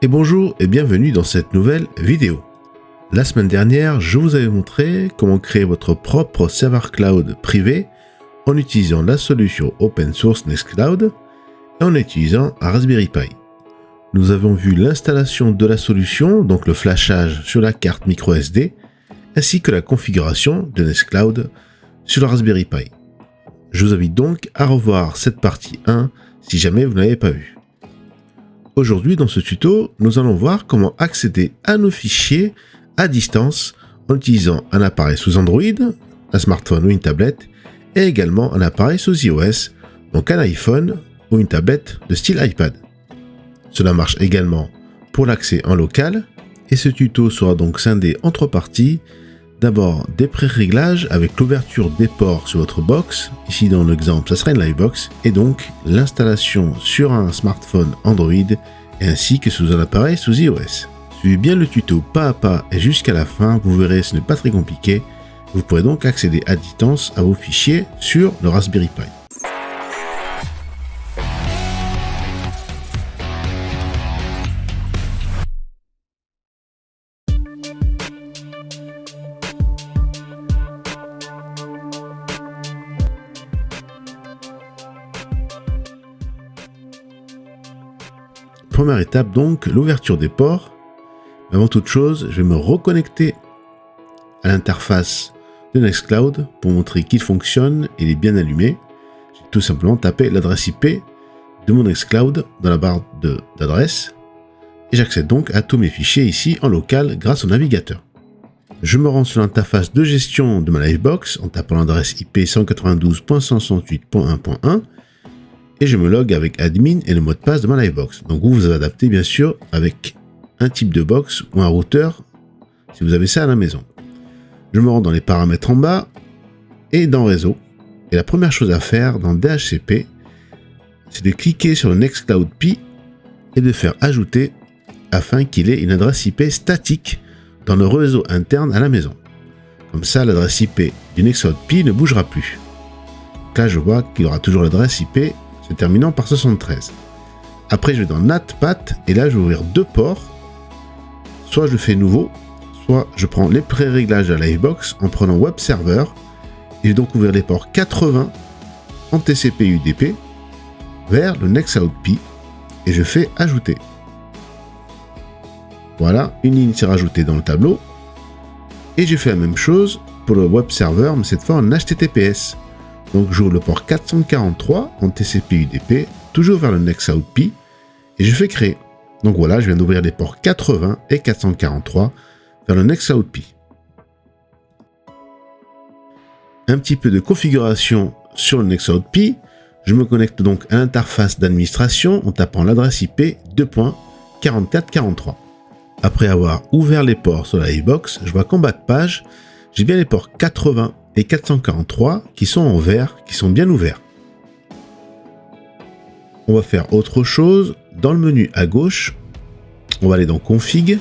Et bonjour et bienvenue dans cette nouvelle vidéo. La semaine dernière, je vous avais montré comment créer votre propre serveur cloud privé en utilisant la solution open source Nextcloud et en utilisant un Raspberry Pi. Nous avons vu l'installation de la solution, donc le flashage sur la carte microSD, ainsi que la configuration de Nextcloud sur le Raspberry Pi. Je vous invite donc à revoir cette partie 1 si jamais vous ne l'avez pas vue. Aujourd'hui, dans ce tuto, nous allons voir comment accéder à nos fichiers à distance en utilisant un appareil sous Android, un smartphone ou une tablette, et également un appareil sous iOS, donc un iPhone ou une tablette de style iPad. Cela marche également pour l'accès en local, et ce tuto sera donc scindé en 3 parties. D'abord, des pré-réglages avec l'ouverture des ports sur votre box. Ici, dans l'exemple, ça sera une Livebox. Et donc, l'installation sur un smartphone Android ainsi que sous un appareil sous iOS. Suivez bien le tuto pas à pas et jusqu'à la fin. Vous verrez, ce n'est pas très compliqué. Vous pourrez donc accéder à distance à vos fichiers sur le Raspberry Pi. Première étape donc, l'ouverture des ports. Avant toute chose, je vais me reconnecter à l'interface de Nextcloud pour montrer qu'il fonctionne et il est bien allumé. J'ai tout simplement tapé l'adresse IP de mon Nextcloud dans la barre d'adresse et j'accède donc à tous mes fichiers ici en local grâce au navigateur. Je me rends sur l'interface de gestion de ma Livebox en tapant l'adresse IP 192.168.1.1 et je me log avec admin et le mot de passe de ma Livebox. Donc vous avez adapté bien sûr avec un type de box ou un routeur si vous avez ça à la maison. Je me rends dans les paramètres en bas et dans réseau. Et la première chose à faire dans DHCP, c'est de cliquer sur le Nextcloud Pi et de faire ajouter afin qu'il ait une adresse IP statique dans le réseau interne à la maison. Comme ça, l'adresse IP du Nextcloud Pi ne bougera plus. Donc là, je vois qu'il aura toujours l'adresse IP se terminant par 73. Après, je vais dans NatPat et là, je vais ouvrir 2 ports. Soit je fais nouveau, soit je prends les pré-réglages de la Livebox en prenant Web Server et je vais donc ouvrir les ports 80 en TCP/UDP vers le Nextcloud Pi et je fais ajouter. Voilà, une ligne s'est rajoutée dans le tableau et j'ai fait la même chose pour le Web Server, mais cette fois en HTTPS. Donc j'ouvre le port 443 en TCP/UDP, toujours vers le Nextcloud Pi, et je fais créer. Donc voilà, je viens d'ouvrir les ports 80 et 443 vers le Nextcloud Pi. Un petit peu de configuration sur le Nextcloud Pi. Je me connecte donc à l'interface d'administration en tapant l'adresse IP 2.4443. Après avoir ouvert les ports sur la Livebox, je vois qu'en bas de page, j'ai bien les ports 80 et 443 qui sont en vert, qui sont bien ouverts. On va faire autre chose. Dans le menu à gauche, on va aller dans Config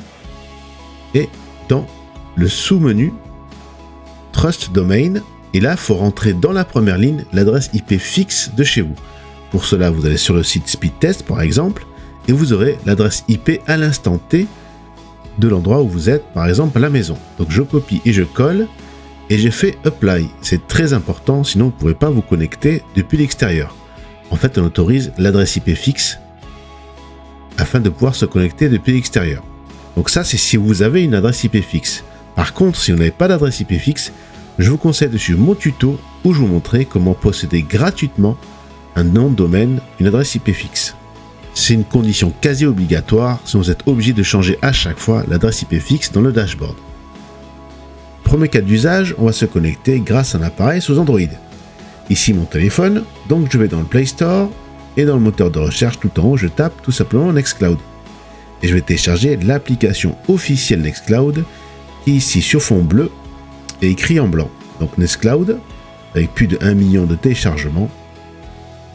et dans le sous-menu Trust Domain. Et là, il faut rentrer dans la première ligne l'adresse IP fixe de chez vous. Pour cela, vous allez sur le site Speedtest par exemple et vous aurez l'adresse IP à l'instant T de l'endroit où vous êtes, par exemple à la maison. Donc je copie et je colle. Et j'ai fait Apply. C'est très important, sinon vous ne pouvez pas vous connecter depuis l'extérieur. En fait, on autorise l'adresse IP fixe afin de pouvoir se connecter depuis l'extérieur. Donc ça, c'est si vous avez une adresse IP fixe. Par contre, si vous n'avez pas d'adresse IP fixe, je vous conseille de suivre mon tuto où je vous montrerai comment posséder gratuitement un nom de domaine, une adresse IP fixe. C'est une condition quasi obligatoire, sinon vous êtes obligé de changer à chaque fois l'adresse IP fixe dans le dashboard. Premier cas d'usage, on va se connecter grâce à un appareil sous Android. Ici mon téléphone, donc je vais dans le Play Store et dans le moteur de recherche tout en haut, je tape tout simplement Nextcloud. Et je vais télécharger l'application officielle Nextcloud qui ici sur fond bleu est écrit en blanc. Donc Nextcloud avec plus de 1 million de téléchargements.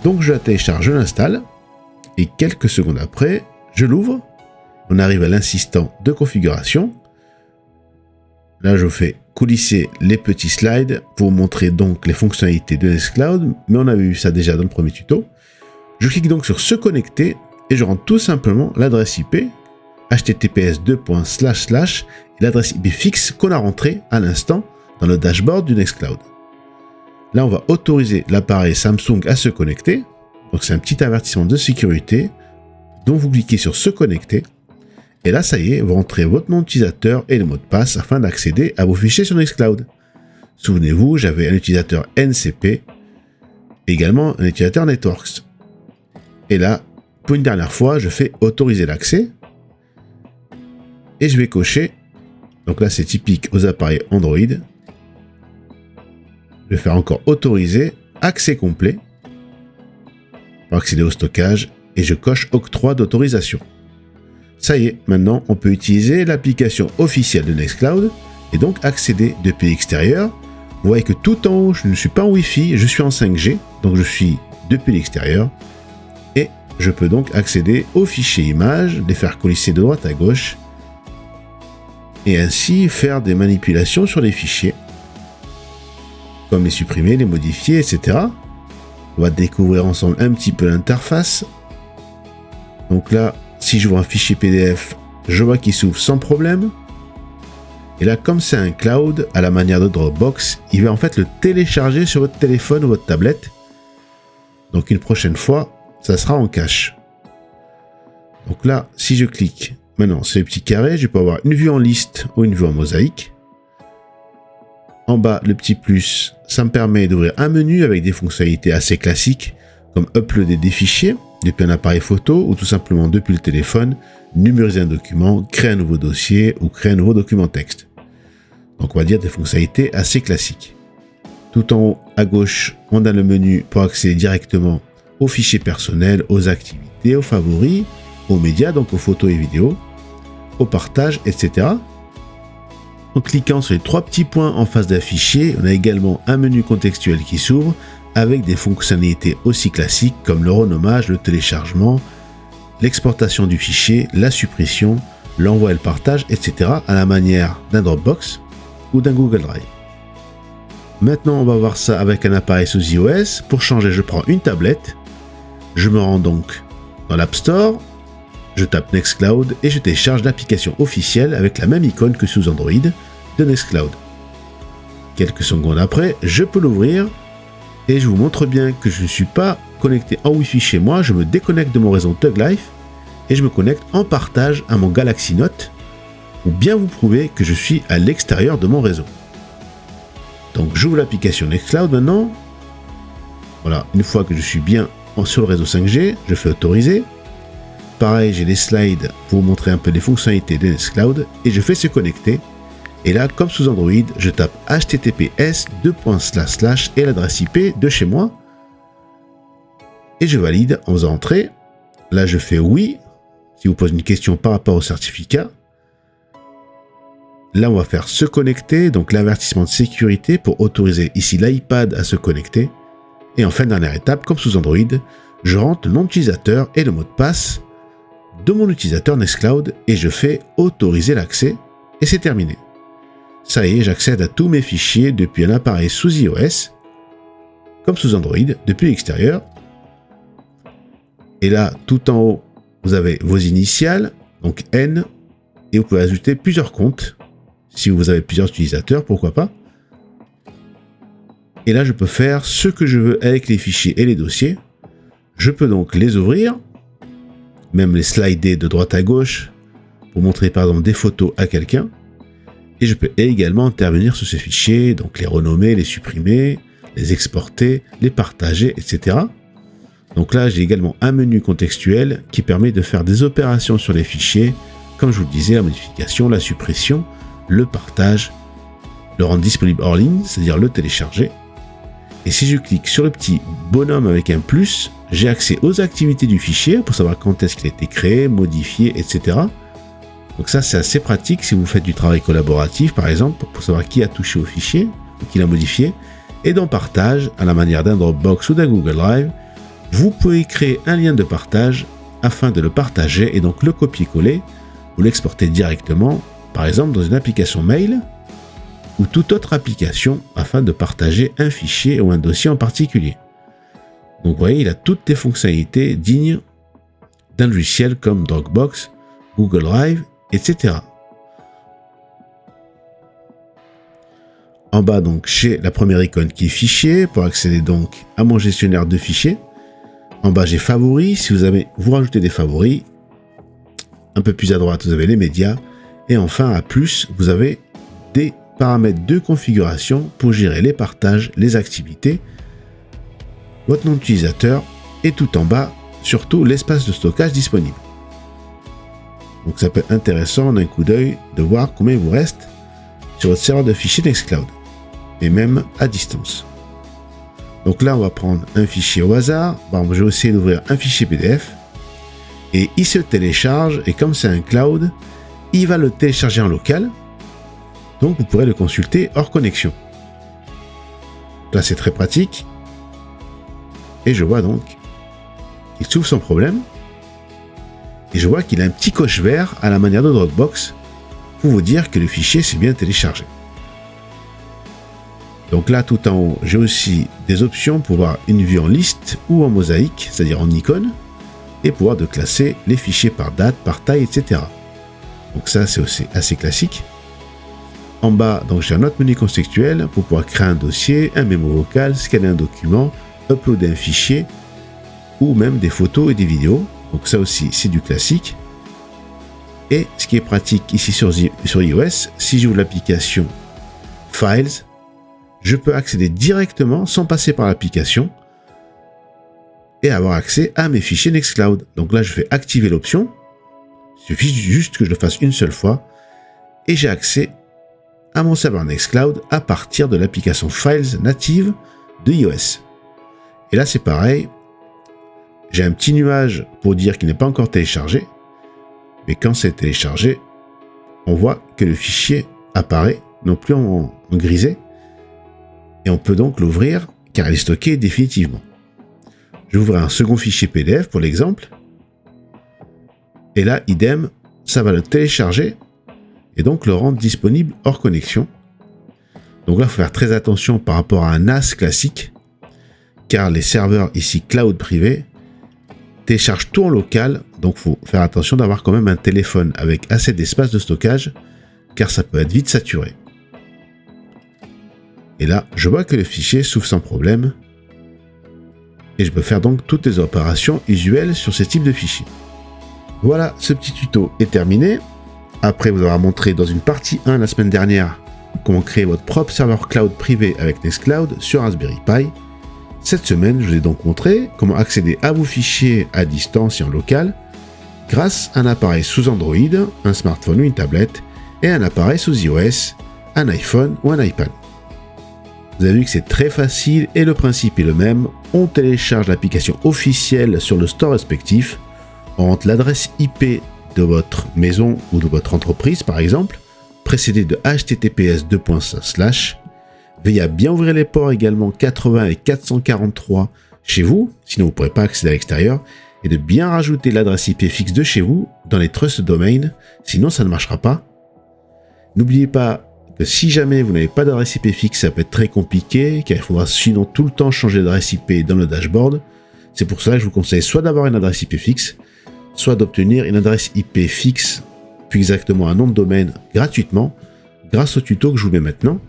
Donc je la télécharge, je l'installe et quelques secondes après, je l'ouvre. On arrive à l'assistant de configuration. Là, je fais coulisser les petits slides pour vous montrer donc les fonctionnalités de Nextcloud, mais on avait vu ça déjà dans le premier tuto. Je clique donc sur se connecter et je rentre tout simplement l'adresse IP https:// et l'adresse IP fixe qu'on a rentrée à l'instant dans le dashboard du Nextcloud. Là, on va autoriser l'appareil Samsung à se connecter. Donc, c'est un petit avertissement de sécurité dont vous cliquez sur se connecter. Et là, ça y est, vous rentrez votre nom d'utilisateur et le mot de passe afin d'accéder à vos fichiers sur Nextcloud. Souvenez-vous, j'avais un utilisateur NCP, également un utilisateur Networks. Et là, pour une dernière fois, je fais autoriser l'accès. Et je vais cocher. Donc là, c'est typique aux appareils Android. Je vais faire encore autoriser, accès complet. Pour accéder au stockage. Et je coche octroi d'autorisation. Ça y est, maintenant, on peut utiliser l'application officielle de Nextcloud et donc accéder depuis l'extérieur. Vous voyez que tout en haut, je ne suis pas en Wi-Fi, je suis en 5G, donc je suis depuis l'extérieur. Et je peux donc accéder aux fichiers images, les faire colisser de droite à gauche, et ainsi faire des manipulations sur les fichiers, comme les supprimer, les modifier, etc. On va découvrir ensemble un petit peu l'interface. Donc là, si je vois un fichier PDF, je vois qu'il s'ouvre sans problème. Et là, comme c'est un cloud, à la manière de Dropbox, il va en fait le télécharger sur votre téléphone ou votre tablette. Donc une prochaine fois, ça sera en cache. Donc là, si je clique maintenant sur les petits carrés, je peux avoir une vue en liste ou une vue en mosaïque. En bas, le petit plus, ça me permet d'ouvrir un menu avec des fonctionnalités assez classiques, comme uploader des fichiers depuis un appareil photo ou tout simplement depuis le téléphone, numériser un document, créer un nouveau dossier ou créer un nouveau document texte. Donc on va dire des fonctionnalités assez classiques. Tout en haut à gauche, on a le menu pour accéder directement aux fichiers personnels, aux activités, aux favoris, aux médias, donc aux photos et vidéos, au partage, etc. En cliquant sur les trois petits points en face d'un fichier, on a également un menu contextuel qui s'ouvre avec des fonctionnalités aussi classiques comme le renommage, le téléchargement, l'exportation du fichier, la suppression, l'envoi et le partage, etc. à la manière d'un Dropbox ou d'un Google Drive. Maintenant, on va voir ça avec un appareil sous iOS. Pour changer, je prends une tablette, je me rends donc dans l'App Store, je tape Nextcloud et je télécharge l'application officielle avec la même icône que sous Android de Nextcloud. Quelques secondes après, je peux l'ouvrir. Et je vous montre bien que je ne suis pas connecté en Wi-Fi chez moi, je me déconnecte de mon réseau Thug Life et je me connecte en partage à mon Galaxy Note ou bien vous prouver que je suis à l'extérieur de mon réseau. Donc j'ouvre l'application Nextcloud maintenant. Voilà, une fois que je suis bien sur le réseau 5G, je fais autoriser. Pareil, j'ai les slides pour vous montrer un peu les fonctionnalités de Nextcloud et je fais se connecter. Et là, comme sous Android, je tape https:// et l'adresse IP de chez moi. Et je valide en faisant entrer. Là, je fais oui. Si vous posez une question par rapport au certificat. Là, on va faire se connecter. Donc, l'avertissement de sécurité pour autoriser ici l'iPad à se connecter. Et enfin, dernière étape, comme sous Android, je rentre le nom d'utilisateur et le mot de passe de mon utilisateur Nextcloud et je fais autoriser l'accès. Et c'est terminé. Ça y est, j'accède à tous mes fichiers depuis un appareil sous iOS, comme sous Android, depuis l'extérieur. Et là, tout en haut, vous avez vos initiales, donc N, et vous pouvez ajouter plusieurs comptes, si vous avez plusieurs utilisateurs, pourquoi pas. Et là, je peux faire ce que je veux avec les fichiers et les dossiers. Je peux donc les ouvrir, même les slider de droite à gauche, pour montrer par exemple des photos à quelqu'un. Et je peux également intervenir sur ces fichiers, donc les renommer, les supprimer, les exporter, les partager, etc. Donc là, j'ai également un menu contextuel qui permet de faire des opérations sur les fichiers, comme je vous le disais, la modification, la suppression, le partage, le rendre disponible hors ligne, c'est-à-dire le télécharger. Et si je clique sur le petit bonhomme avec un plus, j'ai accès aux activités du fichier pour savoir quand est-ce qu'il a été créé, modifié, etc. Donc ça, c'est assez pratique si vous faites du travail collaboratif, par exemple, pour savoir qui a touché au fichier, ou qui l'a modifié. Et dans Partage, à la manière d'un Dropbox ou d'un Google Drive, vous pouvez créer un lien de partage afin de le partager et donc le copier-coller ou l'exporter directement, par exemple dans une application mail ou toute autre application afin de partager un fichier ou un dossier en particulier. Donc vous voyez, il a toutes les fonctionnalités dignes d'un logiciel comme Dropbox Google Drive, etc. En bas, donc, j'ai la première icône qui est fichier pour accéder donc à mon gestionnaire de fichiers. En bas, j'ai favoris. Si vous rajoutez des favoris, un peu plus à droite, vous avez les médias. Et enfin, à plus, vous avez des paramètres de configuration pour gérer les partages, les activités, votre nom d'utilisateur et tout en bas, surtout l'espace de stockage disponible. Donc ça peut être intéressant d'un coup d'œil de voir combien il vous reste sur votre serveur de fichiers Nextcloud et même à distance. Donc là, on va prendre un fichier au hasard. Bon, je vais essayer d'ouvrir un fichier PDF et il se télécharge et comme c'est un cloud, il va le télécharger en local. Donc vous pourrez le consulter hors connexion. Là, c'est très pratique. Et je vois donc qu'il s'ouvre sans problème. Et je vois qu'il a un petit coche vert à la manière de Dropbox pour vous dire que le fichier s'est bien téléchargé. Donc là, tout en haut, j'ai aussi des options pour voir une vue en liste ou en mosaïque, c'est-à-dire en icône, et pouvoir de classer les fichiers par date, par taille, etc. Donc ça, c'est aussi assez classique. En bas, donc j'ai un autre menu contextuel pour pouvoir créer un dossier, un mémo vocal, scanner un document, uploader un fichier, ou même des photos et des vidéos. Donc ça aussi, c'est du classique. Et ce qui est pratique ici sur iOS, si j'ouvre l'application Files, je peux accéder directement sans passer par l'application et avoir accès à mes fichiers Nextcloud. Donc là, je vais activer l'option. Il suffit juste que je le fasse une seule fois et j'ai accès à mon serveur Nextcloud à partir de l'application Files native de iOS. Et là, c'est pareil. J'ai un petit nuage pour dire qu'il n'est pas encore téléchargé. Mais quand c'est téléchargé, on voit que le fichier apparaît, non plus en grisé. Et on peut donc l'ouvrir car il est stocké définitivement. Je vais ouvrir un second fichier PDF pour l'exemple. Et là, idem, ça va le télécharger et donc le rendre disponible hors connexion. Donc là, il faut faire très attention par rapport à un NAS classique car les serveurs ici cloud privé téléchargent tout en local. Donc il faut faire attention d'avoir quand même un téléphone avec assez d'espace de stockage car ça peut être vite saturé. Et là, je vois que le fichier s'ouvre sans problème. Et je peux faire donc toutes les opérations usuelles sur ce type de fichier. Voilà, ce petit tuto est terminé. Après vous avoir montré dans une partie 1 la semaine dernière comment créer votre propre serveur cloud privé avec Nextcloud sur Raspberry Pi. Cette semaine, je vous ai donc montré comment accéder à vos fichiers à distance et en local grâce à un appareil sous Android, un smartphone ou une tablette et un appareil sous iOS, un iPhone ou un iPad. Vous avez vu que c'est très facile et le principe est le même. On télécharge l'application officielle sur le store respectif. On rentre l'adresse IP de votre maison ou de votre entreprise par exemple, précédée de https://. Veillez à bien ouvrir les ports également 80 et 443 chez vous, sinon vous ne pourrez pas accéder à l'extérieur, et de bien rajouter l'adresse IP fixe de chez vous dans les trust domains, sinon ça ne marchera pas. N'oubliez pas que si jamais vous n'avez pas d'adresse IP fixe, ça peut être très compliqué, car il faudra sinon tout le temps changer d'adresse IP dans le dashboard. C'est pour ça que je vous conseille soit d'avoir une adresse IP fixe, soit d'obtenir une adresse IP fixe, plus exactement un nom de domaine, gratuitement, grâce au tuto que je vous mets maintenant.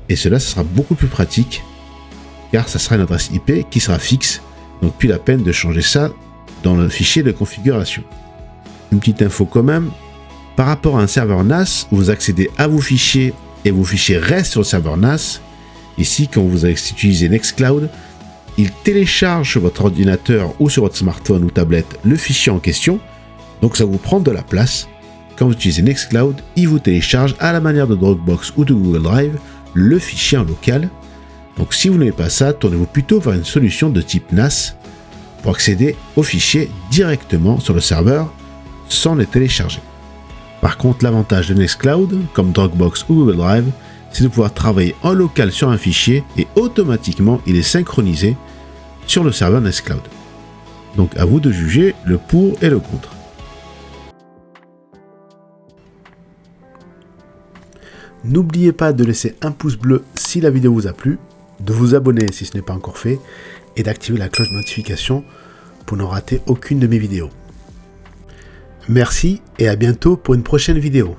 Et cela, ça sera beaucoup plus pratique, car ça sera une adresse IP qui sera fixe, donc plus la peine de changer ça dans le fichier de configuration. Une petite info quand même, par rapport à un serveur NAS, où vous accédez à vos fichiers et vos fichiers restent sur le serveur NAS. Ici, quand vous utilisez Nextcloud, il télécharge sur votre ordinateur ou sur votre smartphone ou tablette le fichier en question. Donc ça vous prend de la place. Quand vous utilisez Nextcloud, il vous télécharge à la manière de Dropbox ou de Google Drive le fichier en local. Donc si vous n'avez pas ça, tournez-vous plutôt vers une solution de type NAS pour accéder aux fichiers directement sur le serveur sans les télécharger. Par contre, l'avantage de Nextcloud, comme Dropbox ou Google Drive, c'est de pouvoir travailler en local sur un fichier et automatiquement il est synchronisé sur le serveur Nextcloud. Donc à vous de juger le pour et le contre. N'oubliez pas de laisser un pouce bleu si la vidéo vous a plu, de vous abonner si ce n'est pas encore fait et d'activer la cloche de notification pour ne rater aucune de mes vidéos. Merci et à bientôt pour une prochaine vidéo.